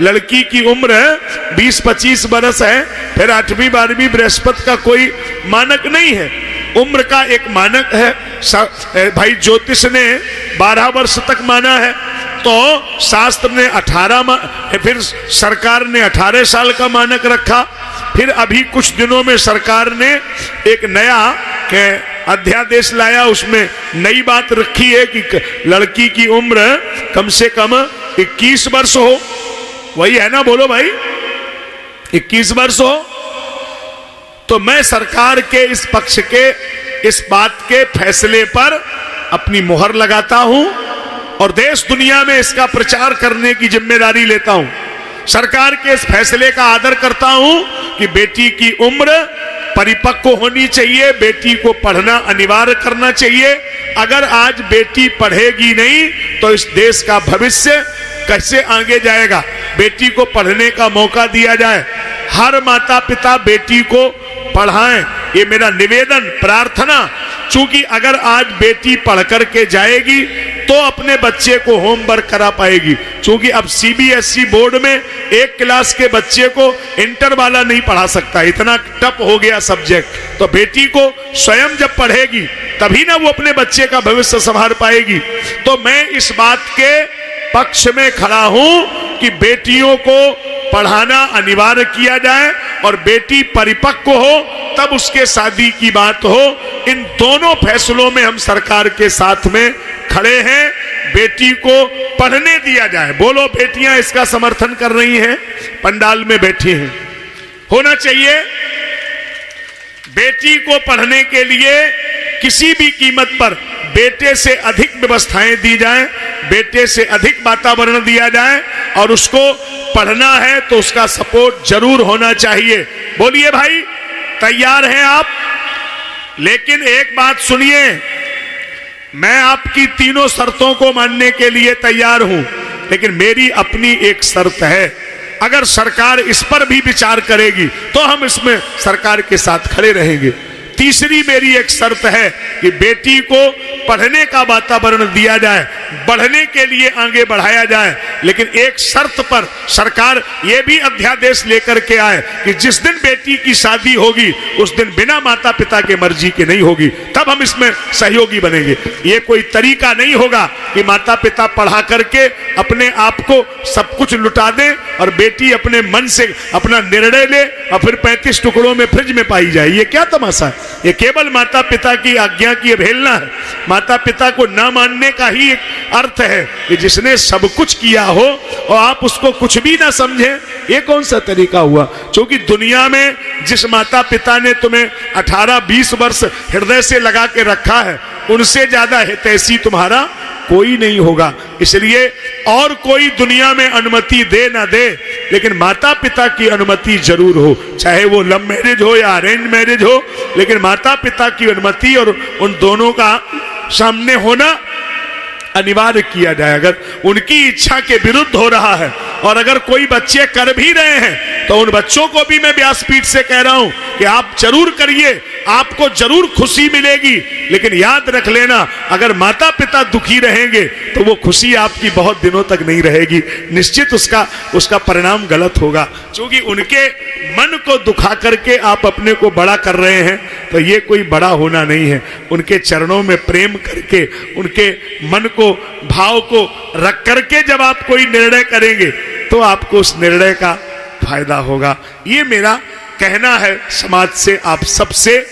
लड़की की उम्र 20-25 बरस है, फिर 8वीं 12वीं बृहस्पति का कोई मानक नहीं है, उम्र का एक मानक है। भाई ज्योतिष ने 12 वर्ष तक माना है, तो शास्त्र ने 18, फिर सरकार ने 18 साल का मानक रखा। फिर अभी कुछ दिनों में सरकार ने एक नया अध्यादेश लाया, उसमें नई बात रखी है कि लड़की की उम्र कम से कम 21 वर्ष हो। वही है ना, बोलो भाई, 21 वर्ष हो। तो मैं सरकार के इस पक्ष के, इस बात के फैसले पर अपनी मुहर लगाता हूं और देश दुनिया में इसका प्रचार करने की जिम्मेदारी लेता हूं। सरकार के इस फैसले का आदर करता हूं कि बेटी की उम्र परिपक्व होनी चाहिए, बेटी को पढ़ना अनिवार्य करना चाहिए। अगर आज बेटी पढ़ेगी नहीं तो इस देश का भविष्य कैसे आगे जाएगा। बेटी को पढ़ने का मौका दिया जाए, हर माता पिता बेटी को पढ़ाएं, ये मेरा निवेदन प्रार्थना। चूंकि अगर आज बेटी पढ़ करके जाएगी तो अपने बच्चे को होमवर्क करा पाएगी। चूंकि अब सीबीएसई बोर्ड में एक क्लास के बच्चे को इंटर वाला नहीं पढ़ा सकता, इतना टफ हो गया सब्जेक्ट। तो बेटी को स्वयं जब पढ़ेगी तभी ना वो अपने बच्चे का भविष्य संभाल पाएगी। तो मैं इस बात के पक्ष में खड़ा हूं कि बेटियों को पढ़ाना अनिवार्य किया जाए और बेटी परिपक्व हो तब उसके शादी की बात हो। इन दोनों फैसलों में हम सरकार के साथ में खड़े हैं। बेटी को पढ़ने दिया जाए। बोलो, बेटियां इसका समर्थन कर रही हैं, पंडाल में बैठी हैं। होना चाहिए। बेटी को पढ़ने के लिए किसी भी कीमत पर बेटे से अधिक व्यवस्थाएं दी जाएं, बेटे से अधिक वातावरण दिया जाए और उसको पढ़ना है तो उसका सपोर्ट जरूर होना चाहिए। बोलिए भाई, तैयार हैं आप? लेकिन एक बात सुनिए, मैं आपकी तीनों शर्तों को मानने के लिए तैयार हूं, लेकिन मेरी अपनी एक शर्त है। अगर सरकार इस पर भी विचार करेगी तो हम इसमें सरकार के साथ खड़े रहेंगे। तीसरी मेरी एक शर्त है कि बेटी को पढ़ने का वातावरण दिया जाए, बढ़ने के लिए आगे बढ़ाया जाए। लेकिन एक शर्त पर सरकार ये भी अध्यादेश लेकर के आए कि जिस दिन बेटी की शादी होगी उस दिन बिना माता पिता के मर्जी के नहीं होगी, तब हम इसमें सहयोगी बनेंगे। ये कोई तरीका नहीं होगा कि माता पिता पढ़ा करके अपने आप को सब कुछ लुटा दें और बेटी अपने मन से अपना निर्णय ले और फिर 35 टुकड़ों में फ्रिज में पाई जाए। ये क्या तमाशा है? ये केवल माता पिता की आज्ञा की अवहेलना है। माता पिता को ना मानने का ही एक अर्थ है कि जिसने सब कुछ किया हो और आप उसको कुछ भी ना समझें। ये कौन सा तरीका हुआ? क्योंकि दुनिया में जिस माता पिता ने तुम्हें 18-20 वर्ष हृदय से लगा के रखा है, उनसे ज्यादा हितैषी तुम्हारा कोई नहीं होगा। इसलिए और कोई दुनिया में अनुमति दे ना दे, लेकिन माता पिता की अनुमति जरूर हो, चाहे वो लव मैरिज हो या अरेंज मैरिज हो, लेकिन माता पिता की अनुमति और उन दोनों का सामने होना अनिवार्य किया जाए। अगर उनकी इच्छा के विरुद्ध हो रहा है और अगर कोई बच्चे कर भी रहे हैं तो उन बच्चों को भी मैं व्यासपीठ से कह रहा हूं कि आप जरूर करिए, आपको जरूर खुशी मिलेगी। लेकिन याद रख लेना, अगर माता पिता दुखी रहेंगे तो वो खुशी आपकी बहुत दिनों तक नहीं रहेगी। निश्चित उसका परिणाम गलत होगा। क्योंकि उनके मन को दुखा करके आप अपने को बड़ा कर रहे हैं तो ये कोई बड़ा होना नहीं है। उनके चरणों में प्रेम करके, उनके मन को, भाव को रख करके जब आप कोई निर्णय करेंगे तो आपको उस निर्णय का फायदा होगा। ये मेरा कहना है समाज से, आप सबसे।